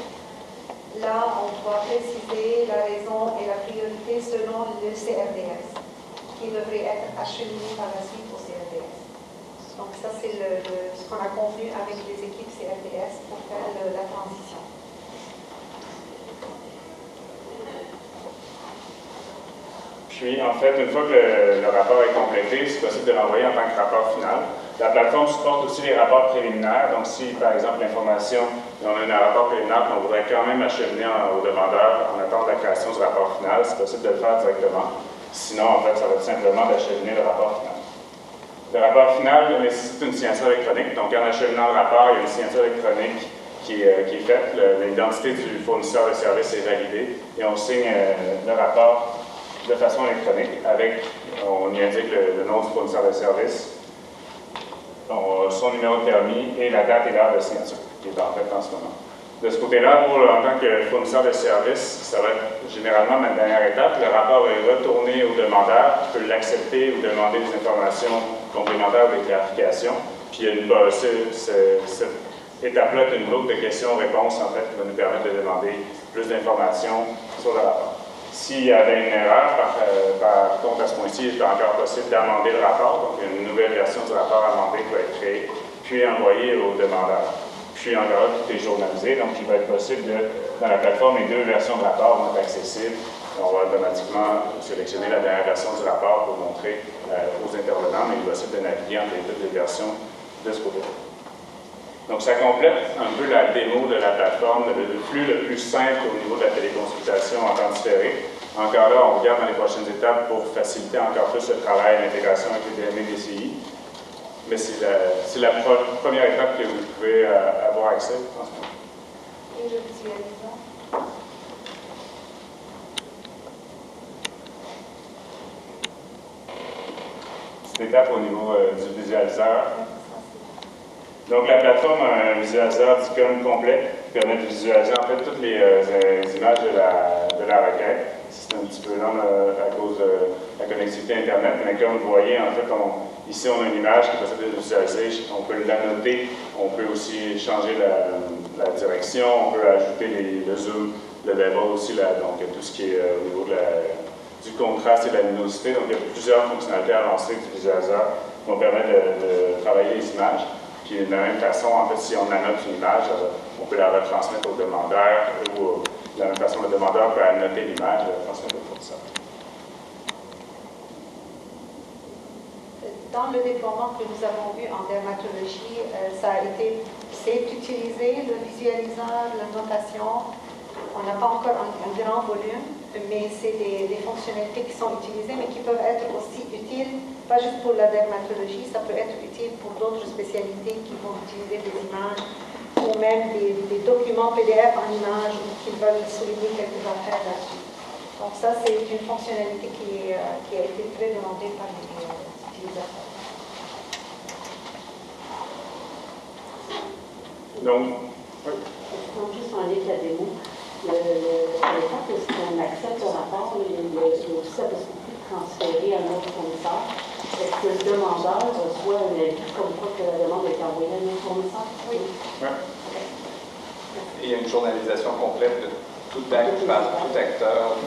là, on va préciser la raison et la priorité selon le CRDS, qui devrait être acheminé par la suite au CRDS. Donc ça, c'est ce qu'on a convenu avec les équipes CRDS pour faire la transition. Puis, en fait, une fois que le rapport est complété, c'est possible de l'envoyer en tant que rapport final. La plateforme supporte aussi les rapports préliminaires. Donc, si, par exemple, l'information, on a un rapport préliminaire qu'on voudrait quand même acheminer au demandeur en attendant la création du rapport final, c'est possible de le faire directement. Sinon, en fait, ça va être simplement d'acheminer le rapport final. Le rapport final nécessite une signature électronique. Donc, en acheminant le rapport, il y a une signature électronique qui est faite. L'identité du fournisseur de service est validée et on signe le rapport de façon électronique avec, on y indique le nom du fournisseur de service, son numéro de permis et la date et l'heure de signature qui est en fait en ce moment. De ce côté-là, en tant que fournisseur de service, ça va être généralement ma dernière étape. Le rapport est retourné au demandeur, peut l'accepter ou demander des informations complémentaires ou des clarifications. Puis il y a cette étape-là est une boucle de questions-réponses en fait qui va nous permettre de demander plus d'informations sur le rapport. S'il y avait une erreur, par contre, à ce point-ci, il est encore possible d'amender le rapport. Donc, une nouvelle version du rapport amendé peut être créée, puis envoyée au demandeur. Puis, encore là, tout est journalisé. Donc, il va être possible, dans la plateforme, les deux versions de rapport vont être accessibles. On va automatiquement sélectionner la dernière version du rapport pour montrer aux intervenants, mais il est possible de naviguer entre toutes les versions de ce côté-là. Donc, ça complète un peu la démo de la plateforme, le flux le plus simple au niveau de la téléconsultation en temps différé. Encore là, on regarde dans les prochaines étapes pour faciliter encore plus le travail et l'intégration avec les DME et DCI. Mais c'est la première étape que vous pouvez avoir accès en ce moment. Et je visualise ça. Petite étape au niveau du visualiseur. Donc, la plateforme a un visualiseur d'icônes complet qui permet de visualiser en fait toutes les images de la requête. C'est un petit peu long à cause de la connectivité Internet, mais comme vous voyez, en fait, ici, on a une image qui est possible de visualiser. On peut l'annoter, on peut aussi changer la direction, on peut ajouter le zoom, le level aussi, donc tout ce qui est au niveau du contraste et de la luminosité. Donc, il y a plusieurs fonctionnalités avancées du visualiseur qui vont permettre de travailler les images. Puis de la même façon, en fait, si on annote une image, on peut la retransmettre au demandeur ou de la même façon, le demandeur peut annoter l'image et la transmettre au fournisseur. Dans le déploiement que nous avons vu en dermatologie, c'est utilisé le visualiseur, la notation. On n'a pas encore un grand volume, mais c'est des fonctionnalités qui sont utilisées, mais qui peuvent être aussi utiles, pas juste pour la dermatologie, ça peut être utile pour d'autres spécialités qui vont utiliser des images ou même des documents PDF en images ou qui veulent souligner quelques affaires là-dessus. Donc ça, c'est une fonctionnalité qui a été très demandée par les utilisateurs. Donc, oui. question, juste en lien avec la démo. Le fait qu'on accepte le rapport, il y a aussi la possibilité de transférer à notre fournisseur. Est-ce que le demandeur reçoit un avis comme quoi que la demande est envoyée à notre fournisseur? Oui. Ouais. Et il y a une journalisation complète de tout acte par tout acteur,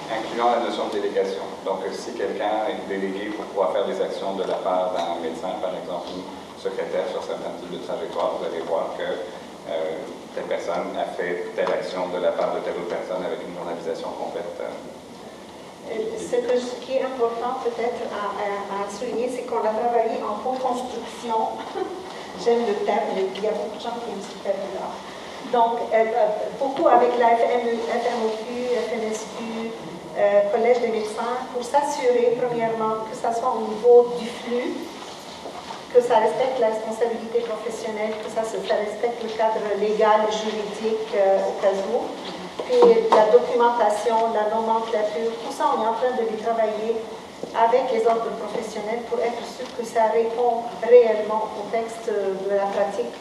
incluant la notion de délégation. Donc, si quelqu'un est délégué pour pouvoir faire des actions de la part d'un médecin, par exemple, ou secrétaire sur certains types de trajectoires, vous allez voir que telle personne a fait telle action de la part de telle autre personne avec une journalisation complète. Ce qui est important peut-être à souligner, c'est qu'on a travaillé en co-construction. J'aime le terme, il y a beaucoup de gens qui aiment ce terme-là. Donc, beaucoup avec la FMOQ, FNSQ, Collège des médecins, pour s'assurer, premièrement, que ça soit au niveau du flux, que ça respecte la responsabilité professionnelle, que ça respecte le cadre légal, juridique au cas où. Puis la documentation, la nomenclature, tout ça, on est en train de les travailler avec les ordres professionnels pour être sûr que ça répond réellement au contexte de la pratique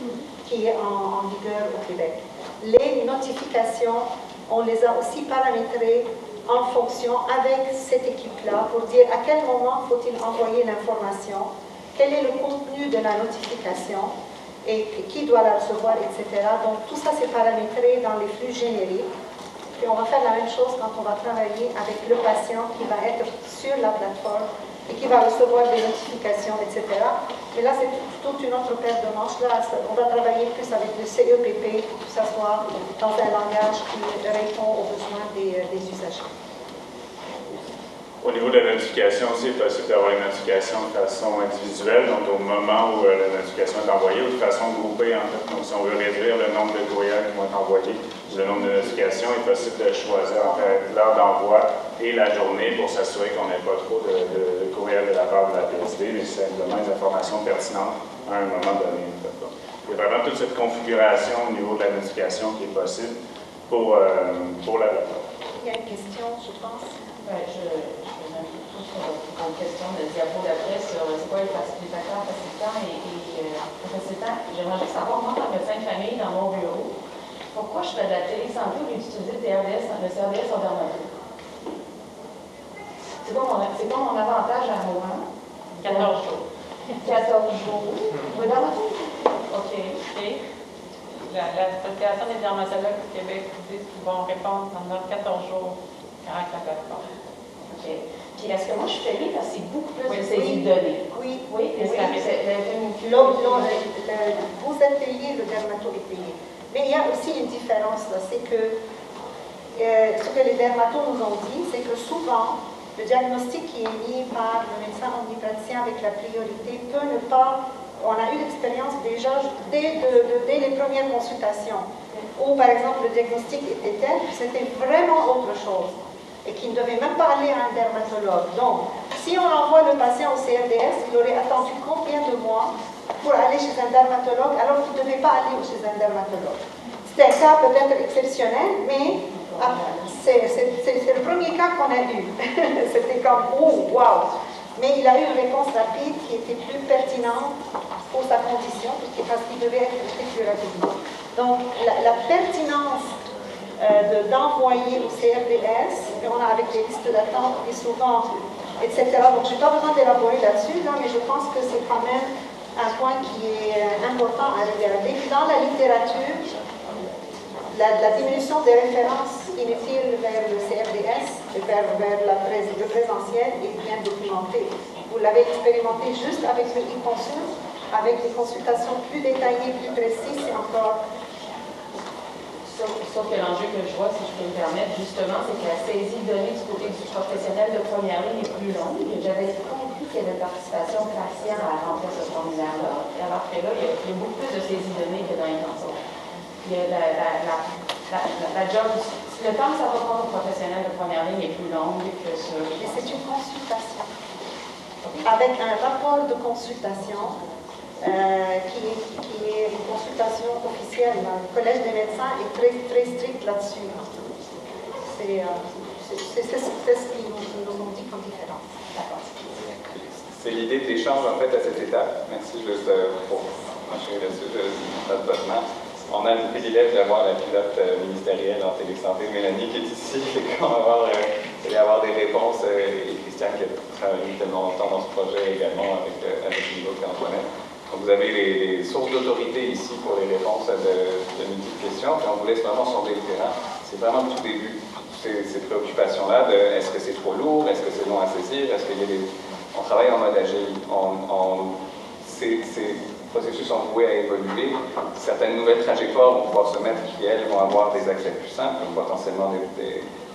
qui est en vigueur au Québec. Les notifications, on les a aussi paramétrées en fonction avec cette équipe-là pour dire à quel moment faut-il envoyer l'information, quel est le contenu de la notification et qui doit la recevoir, etc. Donc tout ça c'est paramétré dans les flux génériques. Et on va faire la même chose quand on va travailler avec le patient qui va être sur la plateforme et qui va recevoir des notifications, etc. Mais là, c'est toute une autre paire de manches. Là, on va travailler plus avec le CEPP pour que ça soit dans un langage qui répond aux besoins des usagers. Au niveau de la notification aussi, il est possible d'avoir une notification de façon individuelle, donc au moment où la notification est envoyée, ou de façon groupée en fait. Donc si on veut réduire le nombre de courriels qui vont être envoyés, le nombre de notifications, il est possible de choisir en fait l'heure d'envoi et la journée pour s'assurer qu'on n'ait pas trop de courriels de la part de la PSD, mais simplement des informations pertinentes à un moment donné. En fait. Donc, il y a vraiment toute cette configuration au niveau de la notification qui est possible pour la plateforme. Il y a une question, je pense. Ben, je vais un peu sur une question de diapo d'après sur c'est quoi les facteurs facilitants et facilitants. J'aimerais juste savoir, moi, comme médecin de famille dans mon bureau, pourquoi je fais de la télésanté au lieu d'utiliser le CRDS en dermato? C'est quoi mon avantage à moi? 14 jours. 14 jours. Le dermato? OK. L'Association des dermatologues du Québec dit qu'ils vont répondre pendant 14 jours avec la plateforme. OK. Puis est-ce que moi je suis payée parce que c'est beaucoup plus de saisies de données? Oui. Oui, Vous êtes payé, le dermato est payé. Mais il y a aussi une différence, c'est que ce que les dermatos nous ont dit, c'est que souvent, le diagnostic qui est mis par le médecin omnipraticien avec la priorité peut ne pas. On a eu l'expérience déjà dès les premières consultations, où par exemple le diagnostic était tel que c'était vraiment autre chose et qu'il ne devait même pas aller à un dermatologue. Donc, si on envoie le patient au CRDS, il aurait attendu combien de mois pour aller chez un dermatologue alors qu'il ne devait pas aller chez un dermatologue. C'est un cas peut-être exceptionnel, mais c'est le premier cas qu'on a eu. C'était comme, oh, wow! Mais il a eu une réponse rapide qui était plus pertinente pour sa condition, parce qu'il devait être traité plus rapidement. Donc, la pertinence d'envoyer au CRDS, on a avec les listes d'attente et souvent, etc. Donc, je n'ai pas besoin d'élaborer là-dessus, mais je pense que c'est quand même un point qui est important à regarder. Dans la littérature, la diminution des références inutiles vers le CRDS et vers le présentiel est bien documentée. Vous l'avez expérimenté juste avec le e-consult, avec des consultations plus détaillées, plus précises, c'est encore... Sauf que l'enjeu que je vois, si je peux me permettre, justement, c'est que la saisie de données du côté du professionnel de première ligne est plus longue. J'avais compris qu'il y avait une participation faciale à remplir ce formulaire-là, alors que là, il y a beaucoup plus de saisie de données que dans les consoles. Il y a la job, le temps que ça va prendre au professionnel de première ligne est plus long que sur... Et c'est une consultation. Avec un rapport de consultation qui est une consultation officielle. Le Collège des médecins est très, très strict là-dessus. C'est ce qu'ils nous ont dit comme différence. C'est l'idée de l'échange en fait à cette étape. Merci juste pour m'enchaîner là-dessus, je note votre main. On a le privilège d'avoir la pilote ministérielle en télésanté, Mélanie, qui est ici, et qu'on va avoir des réponses, et Christian qui a travaillé tellement longtemps dans ce projet également avec Niveau et Antoinette. Donc vous avez les sources d'autorité ici pour les réponses de multiples questions, puis on vous laisse vraiment sonder le terrain. C'est vraiment le tout début, ces préoccupations-là de est-ce que c'est trop lourd, est-ce que c'est long à saisir, est-ce qu'il y a des... On travaille en mode agile, ces processus sont voués à évoluer. Certaines nouvelles trajectoires vont pouvoir se mettre qui, elles, vont avoir des accès plus simples, comme potentiellement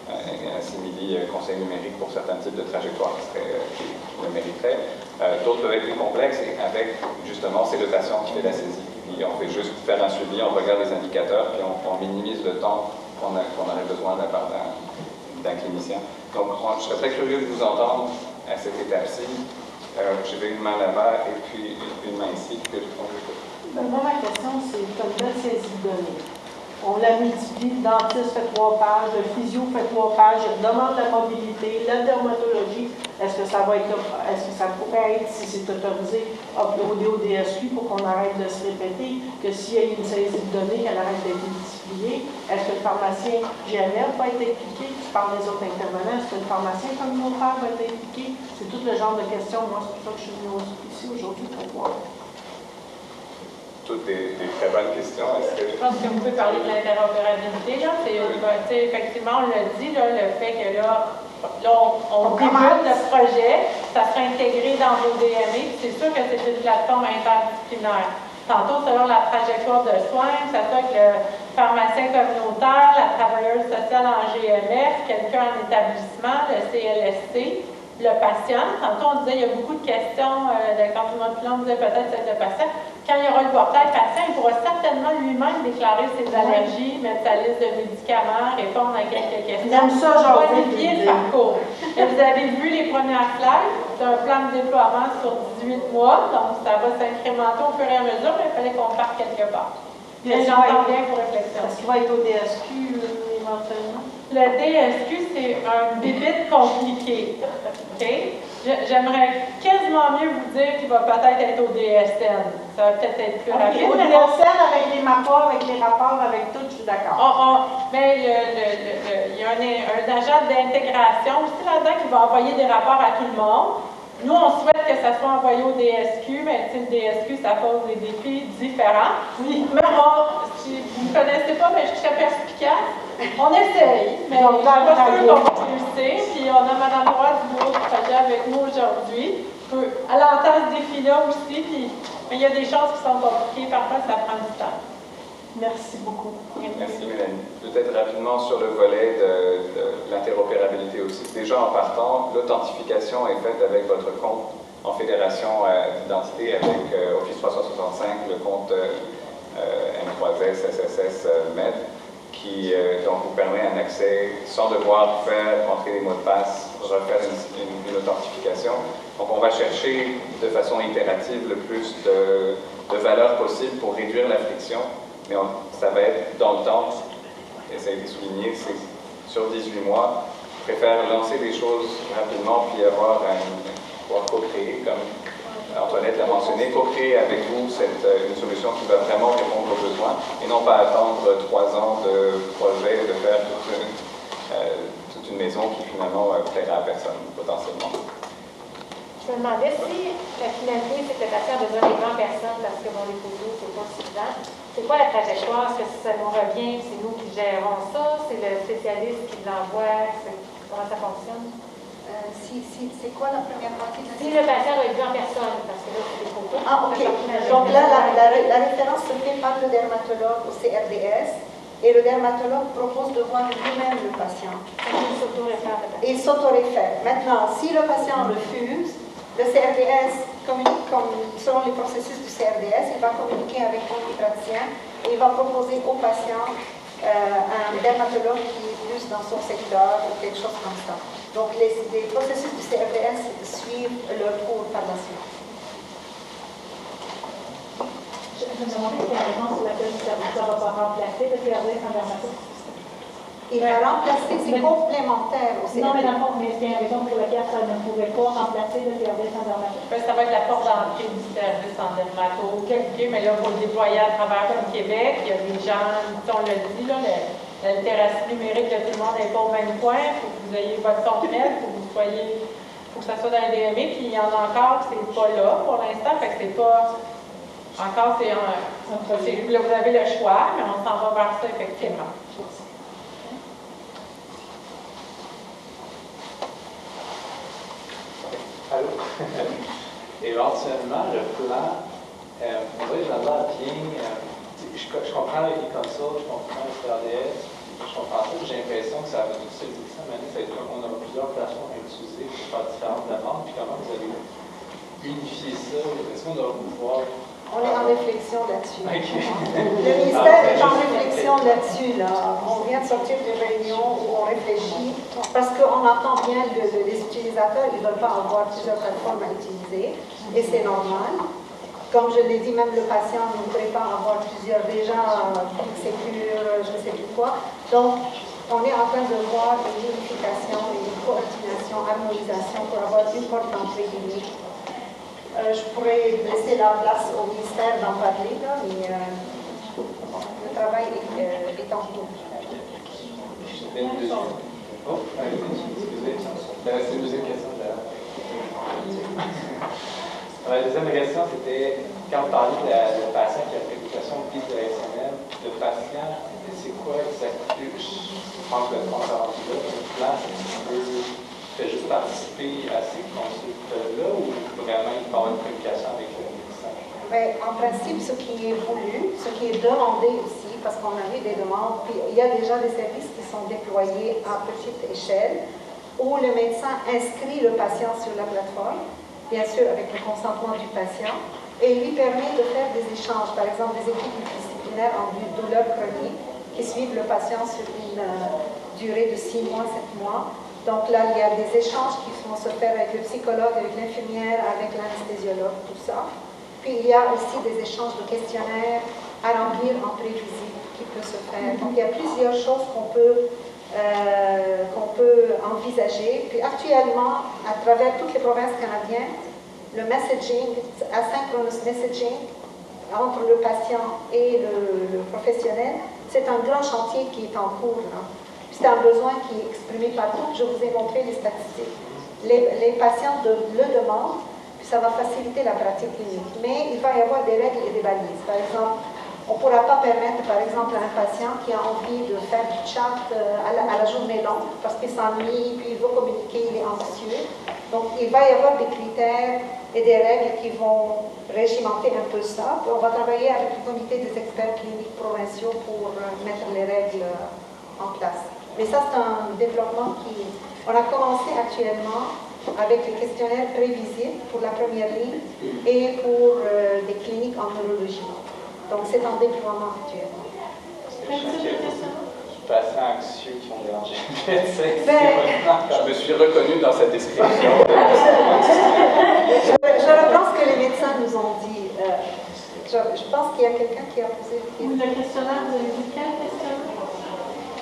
un simili conseil numérique pour certains types de trajectoires qui le mériteraient. D'autres peuvent être plus complexes et avec, justement, c'est le patient qui fait la saisie. Et on fait juste faire un suivi, on regarde les indicateurs, puis on minimise le temps qu'on aurait besoin de la part d'un clinicien. Donc, je serais très curieux de vous entendre à cette étape-ci. J'ai une main là-bas et puis une main ici. Moi, ma question, c'est comme une saisie de données. On la multiplie, le dentiste fait 3 pages, le physio fait 3 pages, il demande la mobilité, la dermatologie. Est-ce que ça pourrait être, si c'est autorisé, uploadé au DSQ pour qu'on arrête de se répéter, que s'il y a une saisie de données, qu'elle arrête d'être multipliée? Est-ce que le pharmacien GMF va être impliqué? Tu parles des autres intervenants, est-ce que le pharmacien communautaire va être impliqué? C'est tout le genre de questions. Moi, c'est pour ça que je suis venue ici aujourd'hui pour voir. Toutes des très bonnes questions. Je pense que vous pouvez parler de l'interopérabilité. Effectivement, on l'a dit, là, le fait que on débute le projet, ça sera intégré dans vos DME. C'est sûr que c'est une plateforme interdisciplinaire. Tantôt, selon la trajectoire de soins, que ce soit avec le pharmacien communautaire, la travailleuse sociale en GMF, quelqu'un en établissement, le CLSC, le patient. Tantôt, on disait, il y a beaucoup de questions, quand tout le monde on disait peut-être c'est le patient. Quand il y aura le portail patient, il pourra certainement lui-même déclarer ses allergies, mettre sa liste de médicaments, répondre à quelques questions. J'aime ça, genre, bonifier le parcours. Et vous avez vu les premières slides, c'est un plan de déploiement sur 18 mois, donc ça va s'incrémenter au fur et à mesure, mais il fallait qu'on parte quelque part. Mais j'entends bien pour réflexion. Est-ce qu'il va être au DSQ éventuellement? Le DSQ, c'est un bébite compliqué. Okay? J'aimerais quasiment mieux vous dire qu'il va peut-être être au DSN. Ça va peut-être être plus rapide. Au DSN, avec les rapports, avec tout, je suis d'accord. Mais il y a un agent d'intégration aussi là-dedans qui va envoyer des rapports à tout le monde. Nous, on souhaite que ça soit envoyé au DSQ, mais le DSQ, ça pose des défis différents. Oui. Mais si vous ne connaissez pas, mais je suis très perspicace. On essaye, mais on va pas sûr qu'on va réussir. Puis on a Mme Roy du bureau du projet avec nous aujourd'hui. Elle entend ce défi-là aussi, mais il y a des choses qui sont compliquées. Parfois, ça prend du temps. Merci beaucoup. Merci Mélanie. Peut-être rapidement sur le volet de l'interopérabilité aussi. Déjà en partant, l'authentification est faite avec votre compte en fédération d'identité avec Office 365, le compte M3S, SSS, MED, qui donc vous permet un accès sans devoir faire entrer les mots de passe, refaire une authentification. Donc on va chercher de façon itérative le plus de valeurs possibles pour réduire la friction. Mais ça va être dans le temps, et ça a été souligné, c'est sur 18 mois. Je préfère lancer des choses rapidement puis pouvoir co-créer, comme Antoinette l'a mentionné, co-créer avec vous une solution qui va vraiment répondre aux besoins et non pas attendre 3 ans de projet et de faire toute une maison qui finalement plaira à personne, potentiellement. Je me demandais si la finalité, c'est que le patient a besoin des 20 personnes parce que les photos, c'est pas suffisant. C'est quoi la trajectoire? Est-ce que ça nous revient, c'est nous qui gérons ça? C'est le spécialiste qui l'envoie? Comment ça fonctionne? C'est quoi la première partie de la Si le patient va être vu en personne, parce que là, c'est des photos. OK. Donc là, la référence se fait par le dermatologue au CRDS et le dermatologue propose de voir lui-même le patient. Et il s'autoréfère. Maintenant, si le patient refuse, le CRDS communique selon les processus du CRDS, il va communiquer avec le praticien et il va proposer au patient un dermatologue qui est plus dans son secteur ou quelque chose comme ça. Donc les processus du CRDS suivent leur cours par la suite. Je me demandais si la réponse sur laquelle ça ne va pas remplacer le CRDS en dermatologie. Il va remplacer, c'est complémentaire aussi. Non, mais dans le fond, mais c'est une raison pour laquelle ça ne pouvait pas remplacer le service en dermatologie. Ça va être la porte d'entrée du service en dermato. Mais là, pour le déployer à travers le Québec, il y a des gens, on l'a dit, là, la littératie numérique de tout le monde n'est pas au même point. Il faut que vous ayez votre compte net, il faut que vous soyez, faut que ça soit dans le DME, puis il y en a encore, c'est pas là pour l'instant, fait que c'est pas. Encore, là, vous avez le choix, mais on s'en va vers ça effectivement. Allô? Éventuellement, le plan, on dirait que j'en ai bien. Je comprends les consoles, je comprends le CRDS, je comprends ça, j'ai l'impression que ça va nous utiliser ça, mais on aura plusieurs plateformes à utiliser pour faire différentes demandes, puis comment vous allez unifier ça? Est-ce qu'on va pouvoir. On est en réflexion là-dessus. Okay. Le ministère est en réflexion là-dessus. Là. On vient de sortir d'une réunion où on réfléchit, parce qu'on entend bien que les utilisateurs, ils ne veulent pas avoir plusieurs plateformes à utiliser, et c'est normal. Comme je l'ai dit, même le patient ne voudrait pas avoir plusieurs déjà, Sécure, je ne sais plus quoi. Donc, on est en train de voir une unification, une coordination, harmonisation pour avoir une porte d'entrée unique. Je pourrais laisser la place au ministère d'en parler, là, mais le travail est en cours. Oh, excusez. C'est une deuxième question. La deuxième question, c'était quand vous parlez de patient qui a fait l'éducation bidirectionnelle, le patient, c'est quoi exactement? Je pense que le compte rendu là, le plan, fait juste participer à ces consultes-là ou vraiment il peut avoir une communication avec le médecin? Bien, en principe, ce qui est voulu, ce qui est demandé aussi, parce qu'on a eu des demandes, puis il y a déjà des services qui sont déployés à petite échelle, où le médecin inscrit le patient sur la plateforme, bien sûr avec le consentement du patient, et lui permet de faire des échanges, par exemple des équipes multidisciplinaires en douleur chronique, qui suivent le patient sur une durée de 6 mois, 7 mois. Donc là, il y a des échanges qui vont se faire avec le psychologue, avec l'infirmière, avec l'anestésiologue, tout ça. Puis il y a aussi des échanges de questionnaires à remplir en pré-visite qui peut se faire. Donc il y a plusieurs choses qu'on peut envisager. Puis actuellement, à travers toutes les provinces canadiennes, le messaging, asynchronous messaging entre le patient et le professionnel, c'est un grand chantier qui est en cours. Là. C'est un besoin qui est exprimé partout. Je vous ai montré les statistiques. Les patients le demandent, puis ça va faciliter la pratique clinique. Mais il va y avoir des règles et des balises. Par exemple, on ne pourra pas permettre, par exemple, à un patient qui a envie de faire du chat à la journée longue, parce qu'il s'ennuie, puis il veut communiquer, il est anxieux. Donc, il va y avoir des critères et des règles qui vont régimenter un peu ça. Puis on va travailler avec le comité des experts cliniques provinciaux pour mettre les règles en place. Mais ça, c'est un développement qui... On a commencé actuellement avec les questionnaires prévisibles pour la première ligne et pour des cliniques en neurologie. Donc, c'est en déploiement actuellement. Patients anxieux qui ont dérangé. Je me suis reconnue dans cette description. Je reprends ce que les médecins nous ont dit. Je pense qu'il y a quelqu'un qui a posé une question. Le questionnaire, vous avez dit quel questionnaire?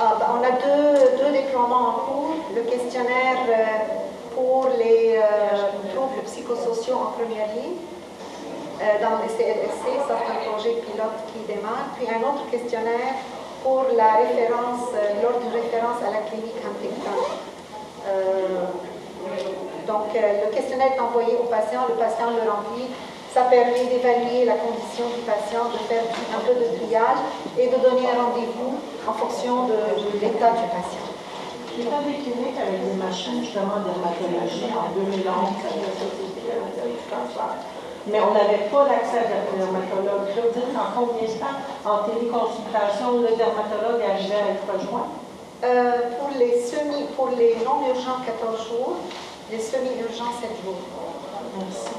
On a deux déploiements en cours. Le questionnaire pour les troubles psychosociaux en première ligne dans les CLSC, ça c'est un projet pilote qui démarre. Puis un autre questionnaire pour la référence, lors d'une référence à la clinique Huntington. Donc le questionnaire est envoyé au patient, le patient le remplit. Ça permet d'évaluer la condition du patient, de faire un peu de triage et de donner un rendez-vous en fonction de l'état du patient. J'ai fait des cliniques avec des machines justement en dermatologie en 2011 avec la Société canadienne du cancer. Mais on n'avait pas l'accès à la dermatologue. Je veux dire qu'en combien de temps, en téléconsultation, le dermatologue arrivait à être rejoint? Pour les non-urgents, 14 jours, les semi-urgents, 7 jours. Merci.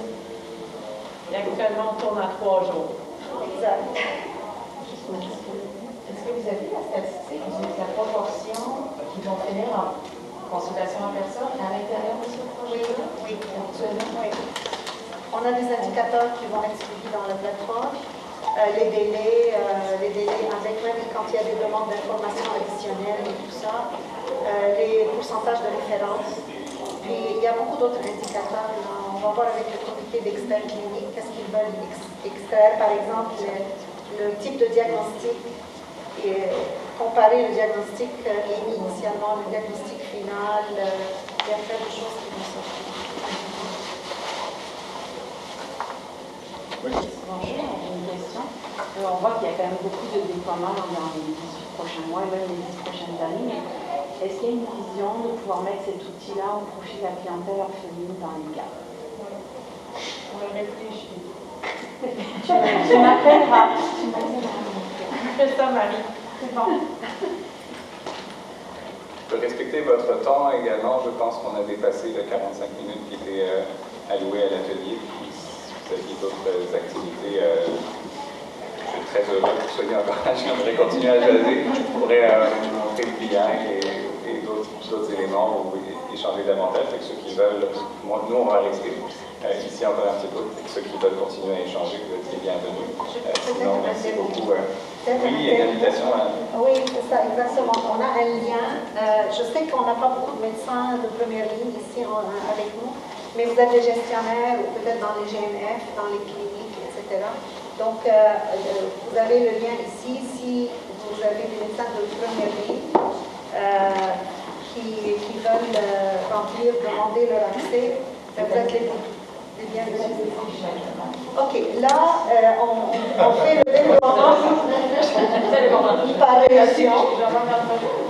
Et actuellement, on tourne à 3 jours. Exact. Est-ce que vous avez la statistique de la proportion qui vont finir en consultation en personne à l'intérieur de ce projet-là? Oui, actuellement, oui. On a des indicateurs qui vont être suivis dans la plateforme. les délais avec même quand il y a des demandes d'informations additionnelles et tout ça, les pourcentages de référence. Puis il y a beaucoup d'autres indicateurs. On va voir avec le comité d'experts cliniques qu'est-ce qu'ils veulent extraire, par exemple le type de diagnostic et comparer le diagnostic émis initialement, le diagnostic final, il y a plein de choses qui vont sortir. Oui. Bonjour, j'ai une question. On voit qu'il y a quand même beaucoup de déploiements dans les 18 prochains mois, même les 10 prochaines années, mais est-ce qu'il y a une vision de pouvoir mettre cet outil-là au profit de la clientèle orpheline dans les cas? On va réfléchir. Tu m'appelleras. Fais ça, Marie. C'est bon. Je peux respecter votre temps également. Je pense qu'on a dépassé le 45 minutes qui était alloué à l'atelier. Vous aviez d'autres activités. Je suis très heureux que vous soyez encore là. J'aimerais continuer à jaser. Je pourrais monter le bilan et d'autres éléments ou échanger davantage avec ceux qui veulent. Nous, on va rester ici encore un petit peu. Avec ceux qui veulent continuer à échanger, vous êtes les bienvenus. Sinon, merci beaucoup. Oui, il y a une invitation à... Oui, c'est ça, exactement. On a un lien. Je sais qu'on n'a pas beaucoup de médecins de première ligne ici avec nous, mais vous êtes des gestionnaires ou peut-être dans les GMF, dans les cliniques, etc. Donc, vous avez le lien ici. Si vous avez des médecins de première ligne qui veulent remplir, demander leur accès, vous êtes les bienvenus. OK, là, on fait le déploiement par région.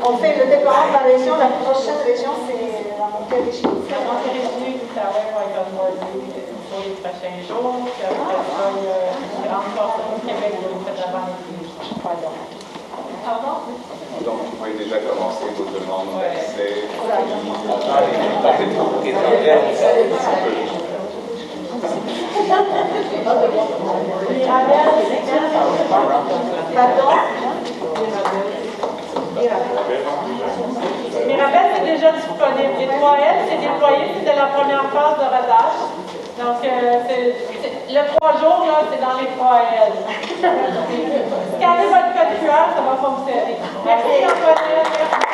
On fait le déploiement par région. La prochaine région, c'est la Montérégie. La Montérégie, l'Outaouais va être organisé pour les prochains jours. Puis après ça, il y a une grande porte au Québec qui est faite avant les Pardon? Donc, vous pouvez déjà commencer vos demandes d'accès. Mirabel, c'est déjà disponible. Les 3L, c'est déployé, c'était la première phase de rodage. Donc, le 3 jours, là, c'est dans les 3L. Scannez votre code QR, ça va fonctionner. Merci, Antoinette.